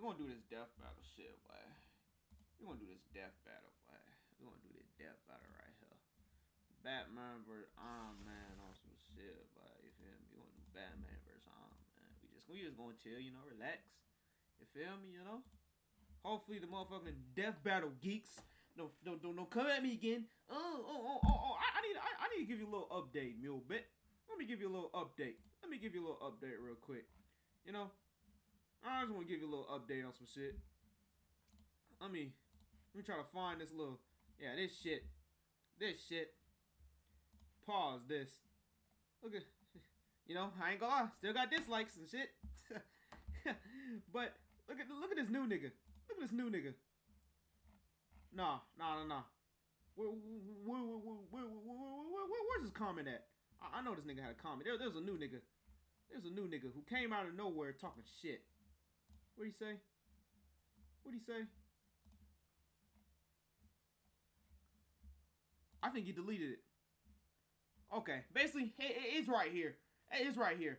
We're gonna do this death battle shit, boy. We're gonna do this death battle, boy. We're gonna do this death battle right here. Batman vs. Ironman on some shit, boy. You feel me? We're gonna do Batman vs. Ironman. We just gonna chill, you know, relax. You feel me, you know? Hopefully the motherfucking death battle geeks don't come at me again. I need to give you a little update, mule bit. Let me give you a little update. Real quick. You know, I just want to give you a little update on some shit. Let me try to find this little, this shit. Pause this. Look at, you know, I ain't gonna lie, still got dislikes and shit. But look at this new nigga. Look at this new nigga. Nah. Where's his comment at? I know this nigga had a comment. There's a new nigga. There's a new nigga who came out of nowhere talking shit. What'd he say? I think he deleted it. Okay, basically, it's right here. It's right here.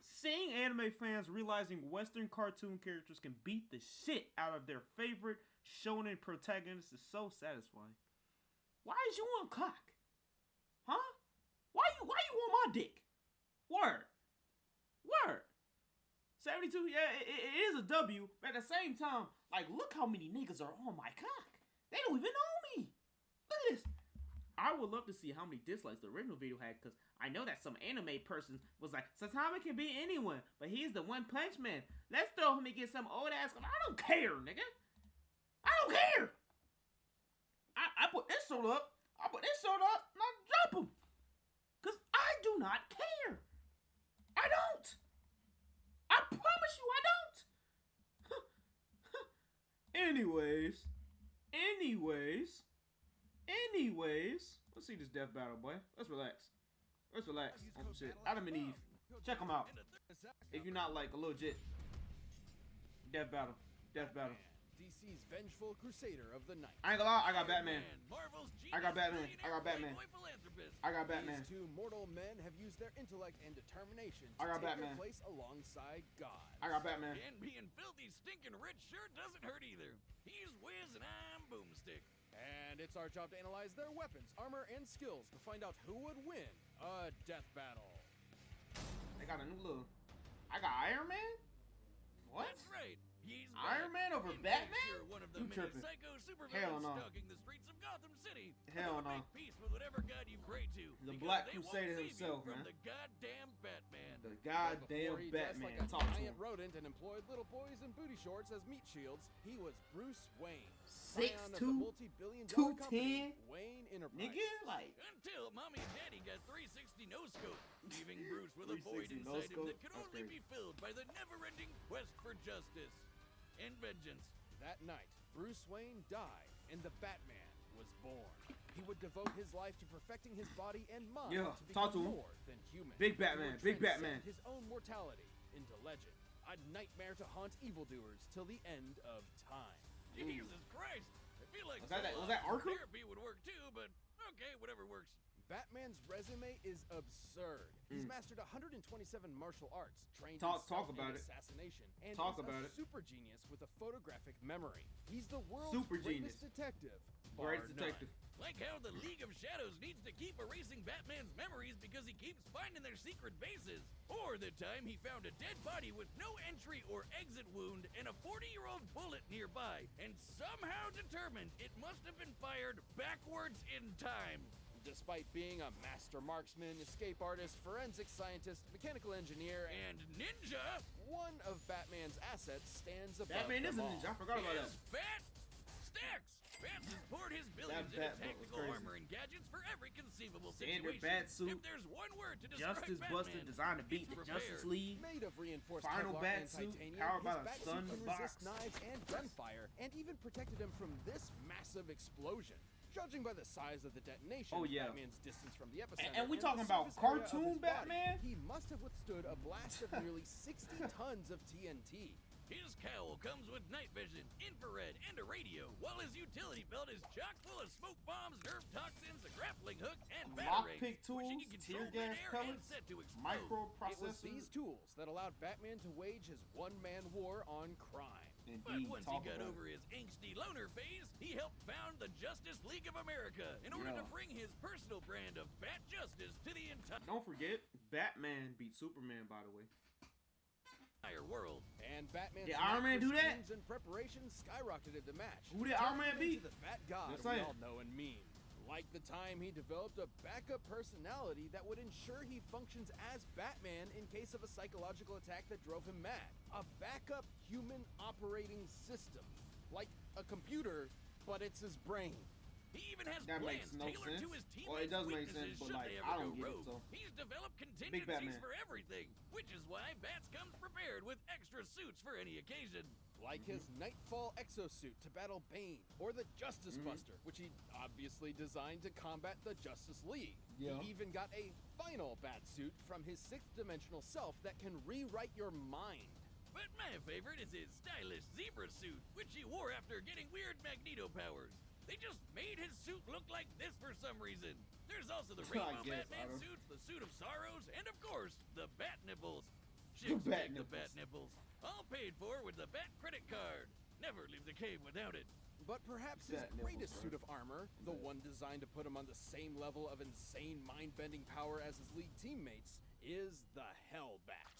Seeing anime fans realizing Western cartoon characters can beat the shit out of their favorite shonen protagonists is so satisfying. Why is you on cock? Huh? Why you on my dick? Word. 72, it is a W, but at the same time, like, look how many niggas are on my cock. They don't even know me. Look at this. I would love to see how many dislikes the original video had, because I know that some anime person was like, Satama can be anyone, but he's the One Punch Man. Let's throw him against some old ass. I don't care, nigga. I don't care. I put this sword up. And I drop him. Because I do not care. I don't. I promise you I don't. Anyways. Let's see this death battle, boy. Let's relax. On some shit. Adam and Eve. Check them out. If you're not like a legit death battle. DC's vengeful crusader of the night. I ain't gonna lie, I got Batman. I got Batman. These two mortal men have used their intellect and determination to take their place alongside God. I got Batman. And being filthy, stinking rich sure doesn't hurt either. He's Wiz and I'm Boomstick. And it's our job to analyze their weapons, armor, and skills to find out who would win a death battle. They got a new look. I got Iron Man? What? That's right. He's Iron Man over Batman? Sure, one of the You many tripping. psycho Hell supervillains no. stalking the streets of Gotham City. Hell no. Make peace with whatever god you pray to. The because Black they won't Crusader save you himself, from man. the goddamn Batman. The goddamn Before he dressed Batman. like a Talk to giant him. rodent and employed little boys in booty shorts as meat shields, he was Bruce Wayne. 6'2", multi-billion-dollar company 210, Wayne Enterprises. nigga, like Until Mommy and Daddy got 360 no scope, leaving Bruce with a 360 void inside him no-scope? that could That's only crazy. be filled by the never-ending quest for justice and vengeance. That night, Bruce Wayne died, and the Batman was born. He would devote his life to perfecting his body and mind Yeah, to talk become to him. more than human. Big He Batman, would big transcend Batman. his own mortality into legend, a nightmare to haunt evildoers till the end of time. Jesus Christ! I feel like Was that psychological Arkham? therapy would work too, but okay, whatever works. Batman's resume is absurd. He's mastered 127 martial arts, trained Talk himself about in it. assassination, and Talk is about a it. super genius with a photographic memory. He's the world's Super greatest genius. detective. bar Greatest none. detective. Like how the League of Shadows needs to keep erasing Batman's memories because he keeps finding their secret bases. Or the time he found a dead body with no entry or exit wound and a 40-year-old bullet nearby, and somehow determined it must have been fired backwards in time. Despite being a master marksman, escape artist, forensic scientist, mechanical engineer, And Ninja one of Batman's assets stands above Batman is a them all. ninja. I forgot about that. is Bat Stacks. Bats has poured his billions That into Bat book was tactical crazy. armor and gadgets for every conceivable Standard situation. bat suit. If there's one word to describe Justice Batman, Buster designed to beat it's the prepared. Justice League. Made of reinforced Final Kevlar bat and suit, titanium, powered by his the bat sun suit can box. resist knives and gunfire, and even protected him from this massive explosion. Judging by the size of the detonation, Oh, yeah. Batman's distance from the epicenter, And we the talking about surface area of cartoon his body, Batman? he must have withstood a blast of nearly 60 tons of TNT. His cowl comes with night vision, infrared, and a radio, while his utility belt is chock full of smoke bombs, nerve toxins, a grappling hook, and batarangs, lockpick which he tools, can tear control gas midair and pellets, set to explode. It was microprocessors. these tools that allowed Batman to wage his one-man war on crime. But Indeed, once he talk got about over his angsty loner phase, he helped found the Justice League of America in order to bring his personal brand of Bat Justice to the Don't forget, Batman beat Superman, by the way. entire world. And Batman's Did Iron Man do that? schemes and preparations skyrocketed the match. Who did Iron Man turning him beat? into the Bat God Just we saying. all know and mean. Like the time he developed a backup personality that would ensure he functions as Batman in case of a psychological attack that drove him mad. A backup human operating system. Like a computer, but it's his brain. He even has That plans makes no tailored to sense. his teammates' Well, it does make weaknesses sense, but, should like, they I ever don't go get it, rogue. so. He's developed Batman. contingencies for everything, which is why Bats comes prepared with extra suits for any occasion. Like his Nightfall exosuit to battle Bane, or the Justice Buster, which he obviously designed to combat the Justice League. Yeah. He even got a final Batsuit from his sixth-dimensional self that can rewrite your mind. But my favorite is his stylish zebra suit, which he wore after getting weird Magneto powers. They just made his suit look like this for some reason. There's also the I Rainbow guess, Batman Otto. suit, the suit of sorrows, and of course, the Bat Nipples. The Chicks Bat dig the Nipples. Bat Nipples. All paid for with the Bat credit card. Never leave the cave without it. But perhaps his Bat nipples, greatest bro. suit of armor, the one designed to put him on the same level of insane mind-bending power as his league teammates, is the Hellbat.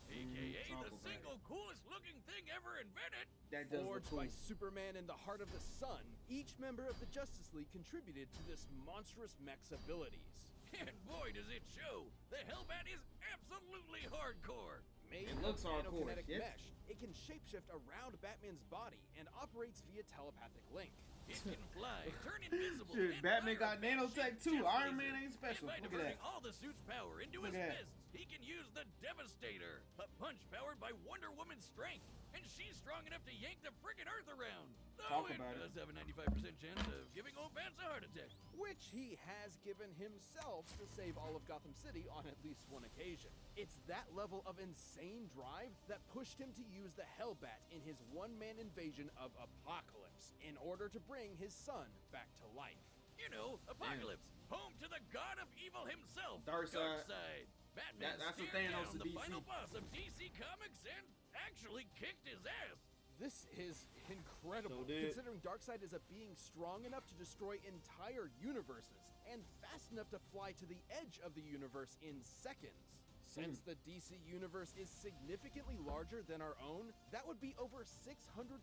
AKA talk the about single coolest looking thing ever invented. That does look Forged cool. by Superman in the heart of the sun, each member of the Justice League contributed to this monstrous mech's abilities. And boy, does it show. The Hellbat is absolutely hardcore. Made It looks of hardcore, nanokinetic yes. mesh, it can shapeshift around Batman's body and operates via telepathic link. It can fly, turn invisible, Shit, and Batman fire a got nanotech bat-shaped too. jet Iron Man laser. ain't special. And by Look at diverting that. all the suit's power into Look his at that. fists, he can use the Devastator, a punch powered by Wonder Woman's strength. And she's strong enough to yank the friggin' Earth around. Though Talk it about it. does have a 95% chance of giving old Bats a heart attack. Which he has given himself to save all of Gotham City on at least one occasion. It's that level of insane drive that pushed him to use the Hellbat in his one-man invasion of Apocalypse in order to bring his son back to life. You know, Apocalypse, home to the god of evil himself, Darkseid. Darkseid. Batman that's the stared Thanos down of the DC. final boss of DC Comics and actually kicked his ass. This is incredible, So did- considering Darkseid is a being strong enough to destroy entire universes and fast enough to fly to the edge of the universe in seconds. Since the DC universe is significantly larger than our own, that would be over 600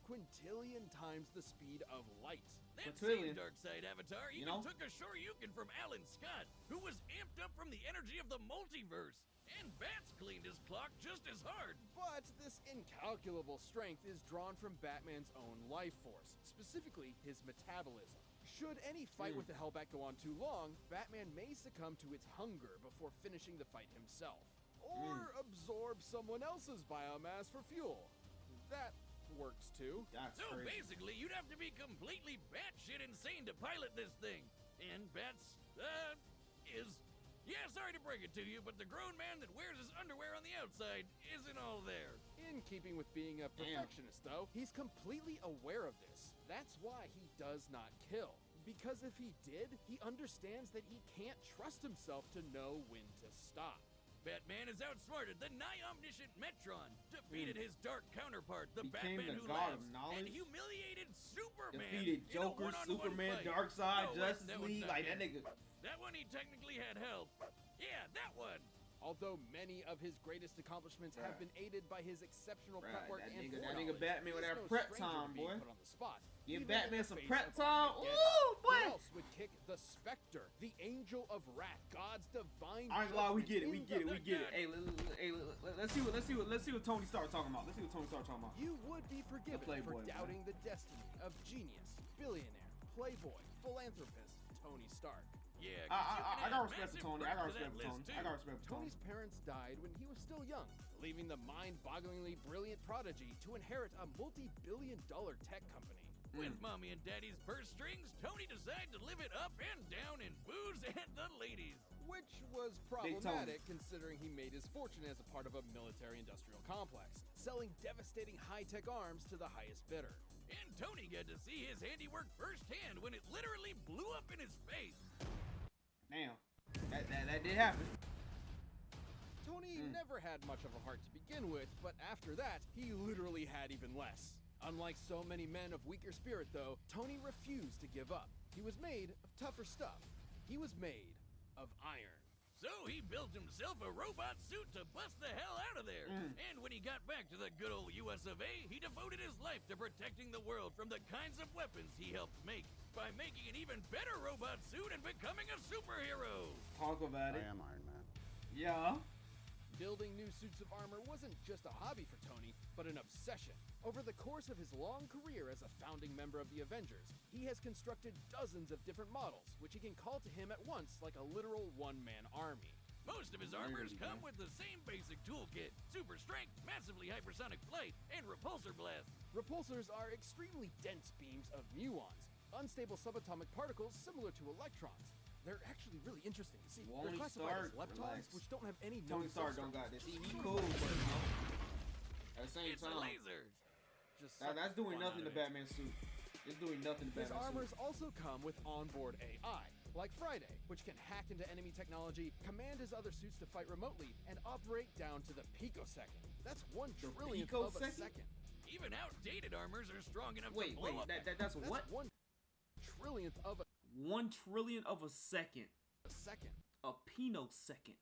quintillion times the speed of light. That Quintillion. same Darkseid avatar even You know? took a Shoryuken from Alan Scott, who was amped up from the energy of the multiverse. And Bats cleaned his clock just as hard. But this incalculable strength is drawn from Batman's own life force, specifically his metabolism. Should any fight with the Hellbat go on too long, Batman may succumb to its hunger before finishing the fight himself. Or absorb someone else's biomass for fuel. That works too. That's So crazy. basically, you'd have to be completely batshit insane to pilot this thing. And Bats, is... Yeah, sorry to break it to you, but the grown man that wears his underwear on the outside isn't all there. In keeping with being a perfectionist, though, he's completely aware of this. That's why he does not kill. Because if he did, he understands that he can't trust himself to know when to stop. Batman has outsmarted the nigh-omniscient Metron, defeated his dark counterpart, the Became Batman the who god laughs, of knowledge. and humiliated Superman. Defeated in a Joker, one-on-one Superman, fight. Darkseid, No, wait, Justice that one's League. not Like, that him. nigga. That one he technically had help. Yeah, that one. Although many of his greatest accomplishments have been aided by his exceptional Right, prep work that and nigga- that foreknowledge, nigga Batman with he's that no prep stranger to time, being boy. put on the spot. Give Even Batman in the some face prep of time. Armageddon. Ooh, boy. Who else would kick the Spectre, the Angel of Wrath, God's divine I ain't gonna lie, we judgment get it, we in get it, the we get it. Hey, let's see what Tony Stark talking about. Let's see what Tony Stark talking about. You would be forgiven for Playboy, man. doubting the destiny of genius, billionaire, playboy, philanthropist, Tony Stark. Yeah, 'cause you I can got add respect for massive Tony. I got breadth to respect that for Tony. list, I too. got respect for Tony. Tony's parents died when he was still young, leaving the mind-bogglingly brilliant prodigy to inherit a multi-billion-dollar tech company. With mommy and daddy's purse strings, Tony decided to live it up and down in booze and the ladies. Which was problematic considering he made his fortune as a part of a military-industrial complex, selling devastating high-tech arms to the highest bidder. And Tony got to see his handiwork firsthand when it literally blew up in his face. Damn. That did happen. Tony never had much of a heart to begin with, but after that, he literally had even less. Unlike so many men of weaker spirit, though, Tony refused to give up. He was made of tougher stuff. He was made of iron. So he built himself a robot suit to bust the hell out of there. And when he got back to the good old US of A, he devoted his life to protecting the world from the kinds of weapons he helped make by making an even better robot suit and becoming a superhero. Talk about it. I am Iron Man. Yeah. Building new suits of armor wasn't just a hobby for Tony, but an obsession. Over the course of his long career as a founding member of the Avengers, he has constructed dozens of different models, which he can call to him at once like a literal one-man army. Most of his armors come with the same basic toolkit: super strength, massively hypersonic flight, and repulsor blast. Repulsors are extremely dense beams of muons, unstable subatomic particles similar to electrons. They're actually really interesting. See, they're classified as leptons, which don't have any known Tony Stark don't got this. He cool, but at the same It's time, a laser. Just that's doing fun nothing out to of it. Batman's suit. It's doing nothing to His Batman's armors suit. also come with onboard AI, like Friday, which can hack into enemy technology, command his other suits to fight remotely, and operate down to the picosecond. That's 1/1,000,000th of a picosecond? second. Even outdated armors are strong enough Wait, to blow up. that's That's what? 1/1,000,000th of a 1/1,000,000,000 of a second. second. A pinosecond.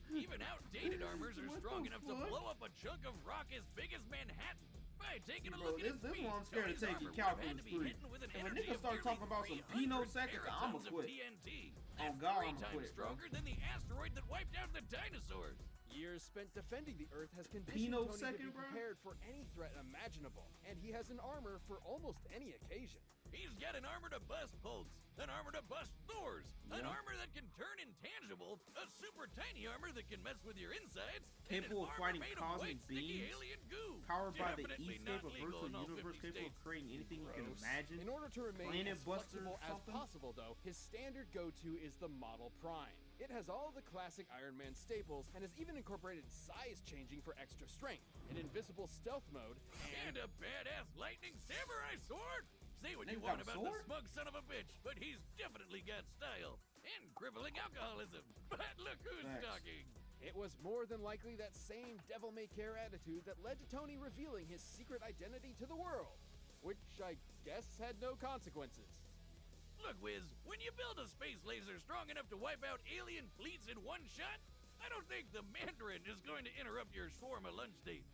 Even outdated armors are What strong the enough to fuck? blow up a chunk of rock as big as Manhattan. By taking a Bro, look at its this speed, one I'm scared to Tony's take armor in would have had calculus to be 3. hitting with an If a energy nigga of start nearly talking about some 300 pinoseconds, I'ma teratons of quit. TNT. Oh, That's God, 3 I'ma times quit, bro. stronger than the asteroid that wiped out the dinosaurs. Years spent defending the Earth has conditioned Tony to be Pinosecond, bro? prepared for any threat imaginable, and he has an armor for almost any occasion. He's got an armor to bust Hulks, an armor to bust Thors, an Yeah. armor that can turn intangible, a super tiny armor that can mess with your insides, Capable and of an armor fighting made of cosmic white sticky beams, alien goo. Powered by the Definitely escape not of legal virtual in all universe, 50 capable of states. creating anything you can Gross. imagine. In order to remain Planet as Buster flexible or as something? possible, though, his standard go-to is the Model Prime. It has all the classic Iron Man staples and has even incorporated size changing for extra strength, an invisible stealth mode, And a badass lightning samurai sword. Say what you Nigga want got a about the sword? smug son of a bitch, but he's definitely got style and crippling alcoholism. But look who's Thanks. talking. It was more than likely that same devil-may-care attitude that led to Tony revealing his secret identity to the world, which I guess had no consequences. Look, Wiz, when you build a space laser strong enough to wipe out alien fleets in one shot, I don't think the Mandarin is going to interrupt your shawarma lunch date.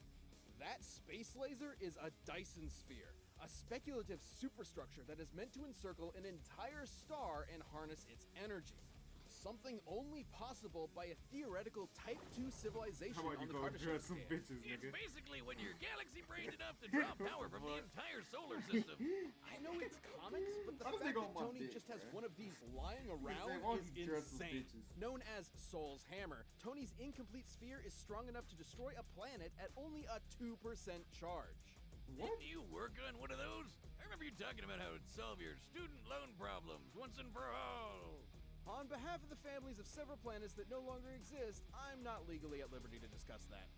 That space laser is a Dyson sphere, a speculative superstructure that is meant to encircle an entire star and harness its energy. Something only possible by a theoretical Type 2 civilization on the Kardashian scale. It's basically when you're galaxy brained enough to draw power from the entire solar system. I know it's comics, but the Why does fact they go that on my Tony dick, just has bruh? one of these lying around why is he dressed with insane. bitches? Known as Soul's Hammer, Tony's incomplete sphere is strong enough to destroy a planet at only a 2% charge. Didn't you work on one of those? I remember you talking about how it'd solve your student loan problems once and for all. On behalf of the families of several planets that no longer exist, I'm not legally at liberty to discuss that.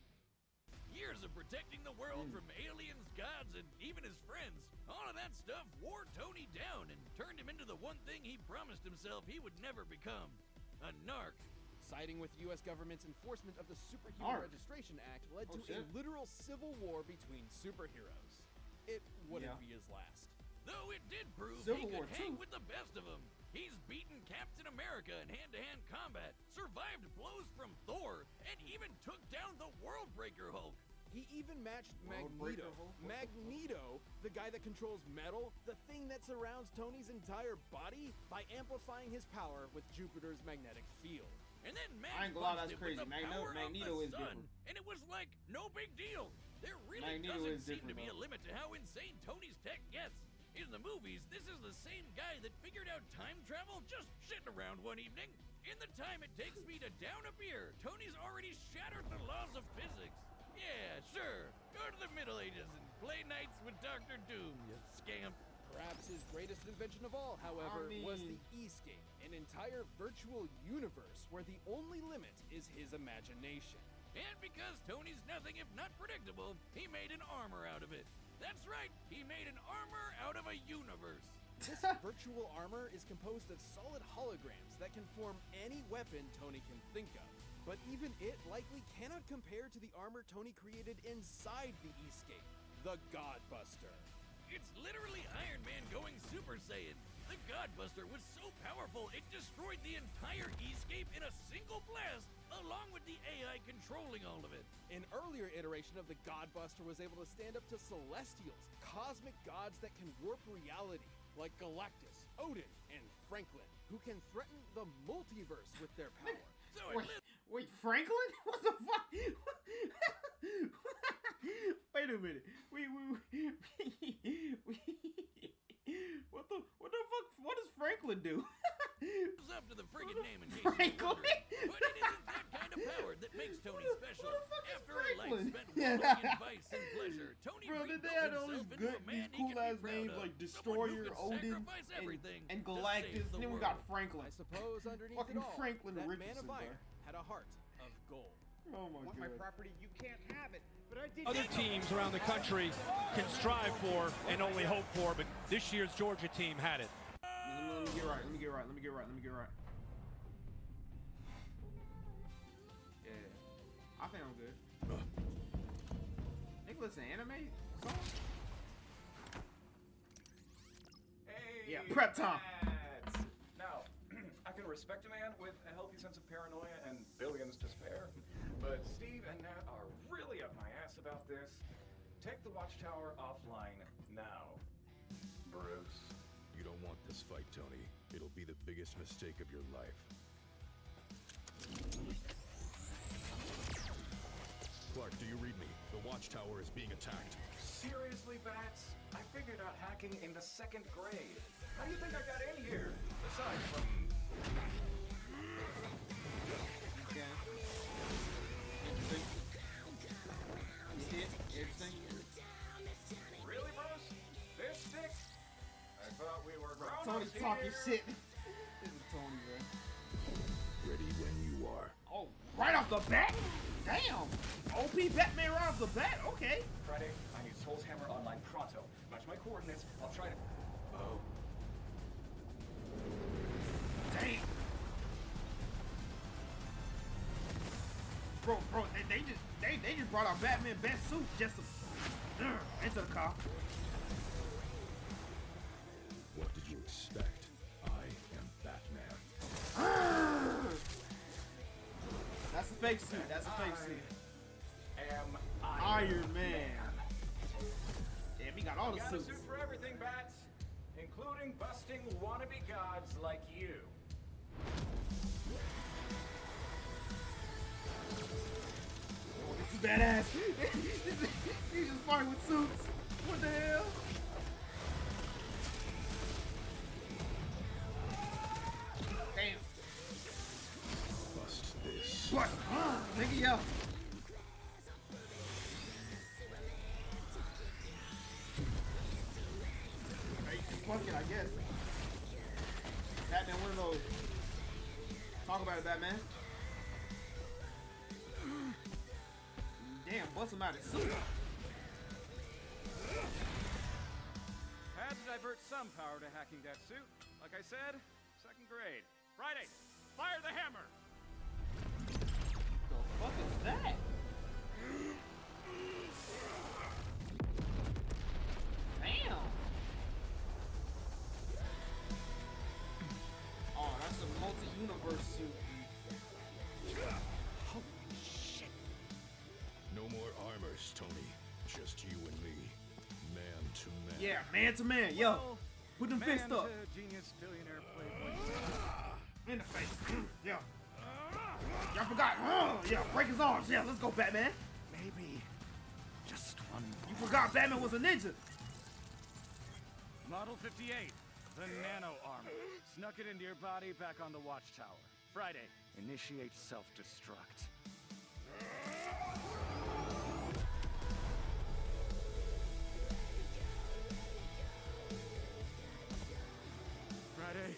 Years of protecting the world from aliens, gods, and even his friends. All of that stuff wore Tony down and turned him into the one thing he promised himself he would never become: a narc. Siding with U.S. government's enforcement of the Superhuman Arr. Registration Act led Oh, to shit. a literal civil war between superheroes. It wouldn't Yeah. be his last. Though it did prove Civil he War could hang II. with the best of them. He's beaten Captain America in hand-to-hand combat, survived blows from Thor, and even took down the World Breaker Hulk. He even matched World Magneto. Breaker Hulk? Magneto, the guy that controls metal, the thing that surrounds Tony's entire body, by amplifying his power with Jupiter's magnetic field. And then I ain't Max gonna lie, punched that's him crazy. with the power Magneto of is the sun, different. and it was like no big deal. There really Magneto doesn't is seem to different, be a though. limit to how insane Tony's tech gets. In the movies, this is the same guy that figured out time travel just sitting around one evening. In the time it takes me to down a beer, Tony's already shattered the laws of physics. Yeah, sure. Go to the Middle Ages and play nights with Dr. Doom, you scamp. Perhaps his greatest invention of all, however, was the E-scape, an entire virtual universe where the only limit is his imagination. And because Tony's nothing if not predictable, he made an armor out of it. That's right, he made an armor out of a universe. This virtual armor is composed of solid holograms that can form any weapon Tony can think of. But even it likely cannot compare to the armor Tony created inside the Escape, the Godbuster. It's literally Iron Man going Super Saiyan. The Godbuster was so powerful it destroyed the entire Escape in a single blast, along with the AI controlling all of it. An earlier iteration of the Godbuster was able to stand up to Celestials, cosmic gods that can warp reality, like Galactus, Odin, and Franklin, who can threaten the multiverse with their power. So Wait, Franklin? What the fuck? Wait a minute. What the fuck? What does Franklin do? it's up to the friggin' name and Franklin? But it isn't that kind of power that makes Tony special. What the fuck is After a life Franklin? spent wallowing in vice and pleasure, Tony Bro, rebuilt they had all himself these into good, a man these he cool can be ass proud names of. like Someone who Destroyer, could Odin, sacrifice everything and to Galactus. save the And then we world. got Franklin. I suppose underneath Fucking it all, Franklin that man Richardson, of bro. iron had a heart of gold. Oh my Want god. my property? You can't have it. But I did. Other teams around the country can strive for and only hope for, but this year's Georgia team had it. Let me get right. Yeah. I think I'm good. Nigga, listen, anime song? Hey, Yeah, prep time. lads. Now, I can respect a man with a healthy sense of paranoia and billions to spare, but Steve and Nat are really up my ass about this. Take the watchtower offline now, Bruce. You don't want this fight, Tony. It'll be the biggest mistake of your life. Clark, do you read me? The watchtower is being attacked. Seriously, Bats? I figured out hacking in the 2nd grade. How do you think I got in here? Aside from... Yeah. Interesting. You see it? Interesting. Really, Bruce? This stick? I thought we were grown Tony's talking shit. This is Tony, bro. Ready when you are. Oh, right off the bat? Damn! OP Batman right off the bat? Okay. Friday, I need Soul's Hammer online pronto. Match my coordinates. I'll try to... Oh. Damn. Bro, they just brought out Batman best suit just to into the car. What did you expect? I am Batman. That's a fake suit. That's a fake suit. Am Iron Man. Damn, he got all the Got a suits. suit for everything, Bats, including busting wannabe gods like you. Oh, this is badass. He's just fighting with suits. What the hell? Damn. Bust this. What? Nigga, yo. Fuck it, I guess. Batman, one of those. Talk about it, Batman. Damn, bust him out of suit. Had to divert some power to hacking that suit. Like I said, 2nd grade. Friday, fire the hammer. The fuck is that? Damn. Oh, that's a multi-universe suit. No more armors, Tony. Just you and me. Man to man. Yeah, man to man. Yo, put them fists Man up. to genius billionaire playboy. In the face. Yeah. Y'all forgot. Yeah, break his arms. Yeah, let's go, Batman. Maybe just one. You forgot Batman was a ninja. Model 58, the nano armor. Snuck it into your body back on the watchtower. Friday, initiate self-destruct. Friday,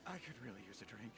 I could really use a drink.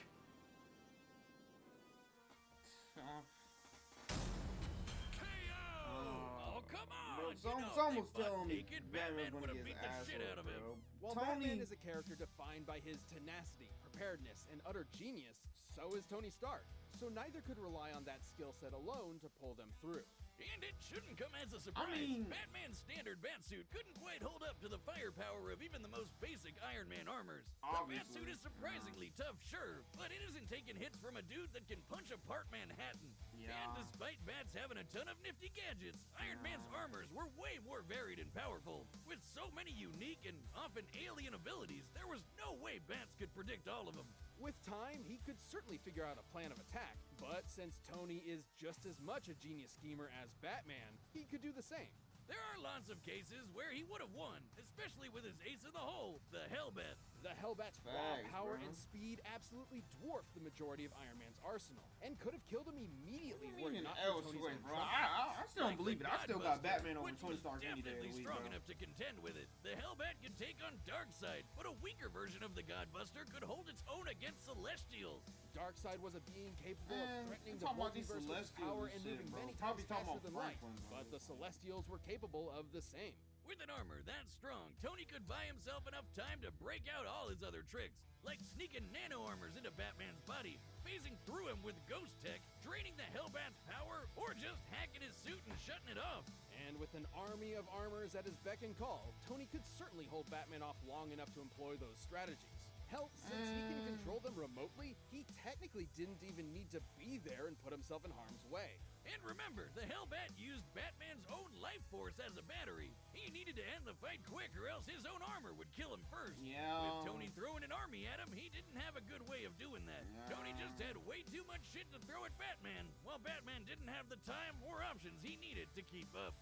Oh, come on! So almost butt telling me naked, Batman's Batman gonna would have get beat his the ass shit out of whooped, him. bro. While Tony, Batman is a character defined by his tenacity, preparedness, and utter genius, so is Tony Stark. So neither could rely on that skill set alone to pull them through. And it shouldn't come as a surprise. Batman's standard batsuit couldn't quite hold up to the firepower of even the most basic Iron Man armors. Obviously, The batsuit is surprisingly tough, sure, but it isn't taking hits from a dude that can punch apart Manhattan. Yeah. And despite bats having a ton of nifty gadgets, Iron Man's armors were way more varied and powerful. With so many unique and often alien abilities, there was no way bats could predict all of them. With time, he could certainly figure out a plan of attack, but since Tony is just as much a genius schemer as Batman, he could do the same. There are lots of cases where he would have won, especially with his ace of the hole, the Hellbat. The Hellbat's raw Facts, power bro. and speed absolutely dwarfed the majority of Iron Man's arsenal, and could have killed him immediately were it not for Tony's own bro. trump. I still don't believe it. I still got Godbuster, Batman over which Tony was Stark any day of definitely the week, strong bro. enough to contend with it. The Hellbat could take on Darkseid, but a weaker version of the Godbuster could hold its own against Celestials. Darkseid was a being capable Man, of threatening I'm the talking about these multiverse with his Celestials power and and shit, moving bro. many Probably times talking faster about than light, Franklin, bro. but the Celestials were capable of the same. With an armor that strong, Tony could buy himself enough time to break out all his other tricks, like sneaking nano armors into Batman's body, phasing through him with ghost tech, draining the Hellbat's power, or just hacking his suit and shutting it off. And with an army of armors at his beck and call, Tony could certainly hold Batman off long enough to employ those strategies. Hell, since he can control them remotely, he technically didn't even need to be there and put himself in harm's way. And remember, the Hellbat used Batman's own life force as a battery. He needed to end the fight quick or else his own armor would kill him first. Yeah. With Tony throwing an army at him, he didn't have a good way of doing that. Yeah. Tony just had way too much shit to throw at Batman, while Batman didn't have the time or options he needed to keep up.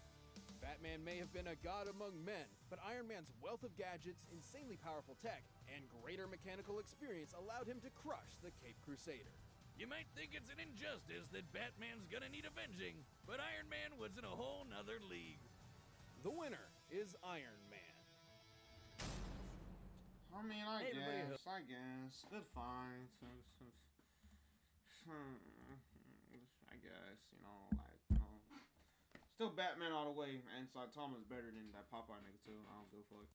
Batman may have been a god among men, but Iron Man's wealth of gadgets, insanely powerful tech, and greater mechanical experience allowed him to crush the Cape Crusader. You might think it's an injustice that Batman's gonna need avenging, but Iron Man was in a whole nother league. The winner is Iron Man. I mean, I Hey, everybody. guess. Good find. I guess, still Batman all the way, and so Thomas better than that Popeye nigga too. I don't go for it.